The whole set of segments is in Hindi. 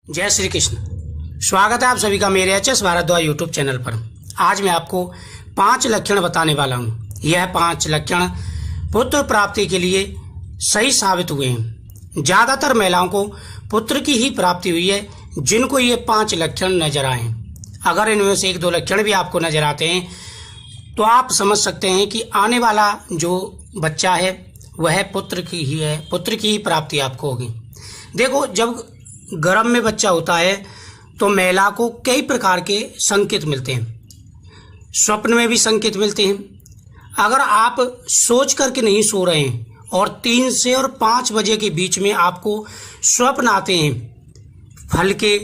जय श्री कृष्ण। स्वागत है आप सभी का मेरे HS भारद्वाज यूट्यूब चैनल पर। आज मैं आपको 5 लक्षण बताने वाला हूँ। यह 5 लक्षण पुत्र प्राप्ति के लिए सही साबित हुए हैं। ज़्यादातर महिलाओं को पुत्र की ही प्राप्ति हुई है जिनको ये 5 लक्षण नजर आए। अगर इनमें से 1-2 लक्षण भी आपको नजर आते हैं तो आप समझ सकते हैं कि आने वाला जो बच्चा है वह पुत्र की ही है, पुत्र की ही प्राप्ति आपको होगी। देखो, जब गर्भ में बच्चा होता है तो महिला को कई प्रकार के संकेत मिलते हैं, स्वप्न में भी संकेत मिलते हैं। अगर आप सोच करके नहीं सो रहे हैं और 3 से 5 बजे के बीच में आपको स्वप्न आते हैं फल के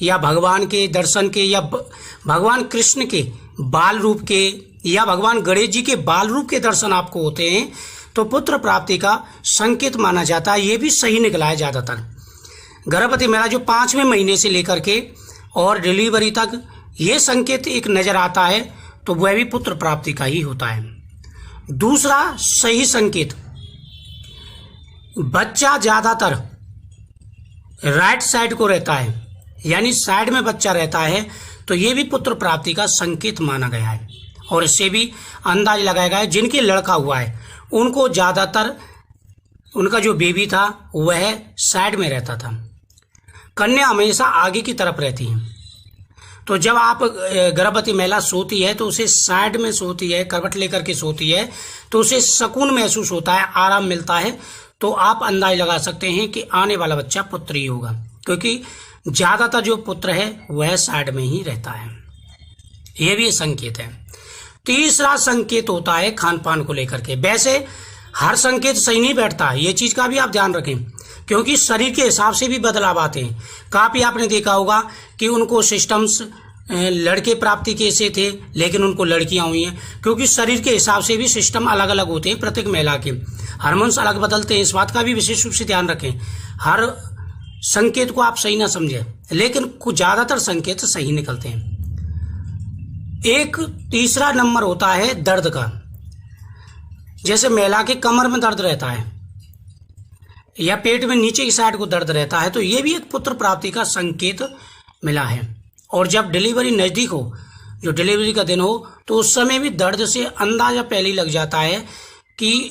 या भगवान के दर्शन के या भगवान कृष्ण के बाल रूप के या भगवान गणेश जी के बाल रूप के दर्शन आपको होते हैं तो पुत्र प्राप्ति का संकेत माना जाता है। ये भी सही निकला है। ज़्यादातर गर्भवती महिला जो 5वें महीने से लेकर के और डिलीवरी तक ये संकेत एक नजर आता है तो वह भी पुत्र प्राप्ति का ही होता है। दूसरा सही संकेत, बच्चा ज्यादातर राइट साइड को रहता है, यानी साइड में बच्चा रहता है तो ये भी पुत्र प्राप्ति का संकेत माना गया है। और इससे भी अंदाज लगाया गया है जिनके लड़का हुआ है उनको ज्यादातर उनका जो बेबी था वह साइड में रहता था, कन्या हमेशा आगे की तरफ रहती है। तो जब आप गर्भवती महिला सोती है तो उसे साइड में सोती है, करवट लेकर के सोती है तो उसे सुकून महसूस होता है, आराम मिलता है। तो आप अंदाज लगा सकते हैं कि आने वाला बच्चा पुत्र ही होगा, क्योंकि ज्यादातर जो पुत्र है वह साइड में ही रहता है। यह भी संकेत है। तीसरा संकेत होता है खान पान को लेकर के। वैसे हर संकेत सही नहीं बैठता है, ये चीज का भी आप ध्यान रखें, क्योंकि शरीर के हिसाब से भी बदलाव आते हैं। काफी आपने देखा होगा कि उनको सिस्टम्स लड़के प्राप्ति के से थे लेकिन उनको लड़कियां हुई हैं, क्योंकि शरीर के हिसाब से भी सिस्टम अलग अलग होते हैं। प्रत्येक महिला के हार्मोन्स अलग बदलते हैं, इस बात का भी विशेष रूप से ध्यान रखें। हर संकेत को आप सही ना समझें, लेकिन कुछ ज्यादातर संकेत सही निकलते हैं। एक तीसरा नंबर होता है दर्द का। जैसे महिला के कमर में दर्द रहता है या पेट में नीचे की साइड को दर्द रहता है तो ये भी एक पुत्र प्राप्ति का संकेत मिला है। और जब डिलीवरी नज़दीक हो, जो डिलीवरी का दिन हो, तो उस समय भी दर्द से अंदाजा पहले ही लग जाता है कि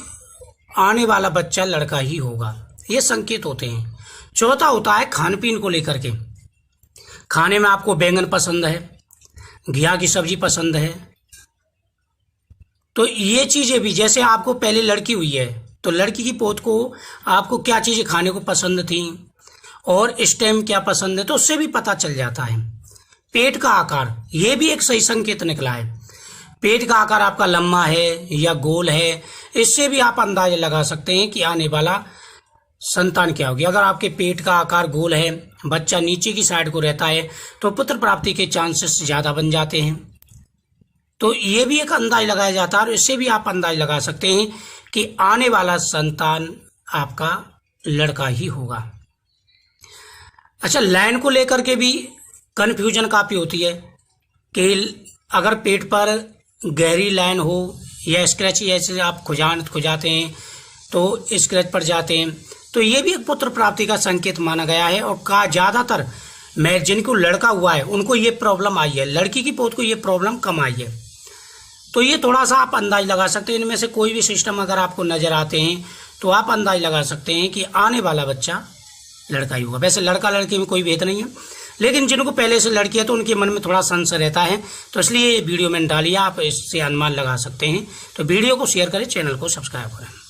आने वाला बच्चा लड़का ही होगा। ये संकेत होते हैं। चौथा होता है खान पीन को लेकर के। खाने में आपको बैंगन पसंद है, घिया की सब्जी पसंद है, तो ये चीजें भी, जैसे आपको पहले लड़की हुई है तो लड़की की पोत को आपको क्या चीजें खाने को पसंद थी और इस टाइम क्या पसंद है, तो उससे भी पता चल जाता है। पेट का आकार, ये भी एक सही संकेत निकला है। पेट का आकार आपका लंबा है या गोल है, इससे भी आप अंदाजा लगा सकते हैं कि आने वाला संतान क्या होगी। अगर आपके पेट का आकार गोल है, बच्चा नीचे की साइड को रहता है तो पुत्र प्राप्ति के चांसेस ज्यादा बन जाते हैं। तो ये भी एक अंदाज लगाया जाता है और इससे भी आप अंदाज लगा सकते हैं कि आने वाला संतान आपका लड़का ही होगा। अच्छा, लाइन को लेकर के भी कंफ्यूजन काफी होती है कि अगर पेट पर गहरी लाइन हो या स्क्रैच, ऐसे आप खुजाते हैं तो स्क्रैच पर जाते हैं तो ये भी एक पुत्र प्राप्ति का संकेत माना गया है। और का ज्यादातर जिनको लड़का हुआ है उनको ये प्रॉब्लम आई है, लड़की की पोत को ये प्रॉब्लम कम आई है। तो ये थोड़ा सा आप अंदाज लगा सकते हैं। इनमें से कोई भी सिस्टम अगर आपको नजर आते हैं तो आप अंदाज लगा सकते हैं कि आने वाला बच्चा लड़का ही होगा। वैसे लड़का लड़की में कोई भेद नहीं है, लेकिन जिनको पहले से लड़की है तो उनके मन में थोड़ा संशय रहता है, तो इसलिए ये वीडियो मैंने डाली है। आप इससे अनुमान लगा सकते हैं। तो वीडियो को शेयर करें, चैनल को सब्सक्राइब करें।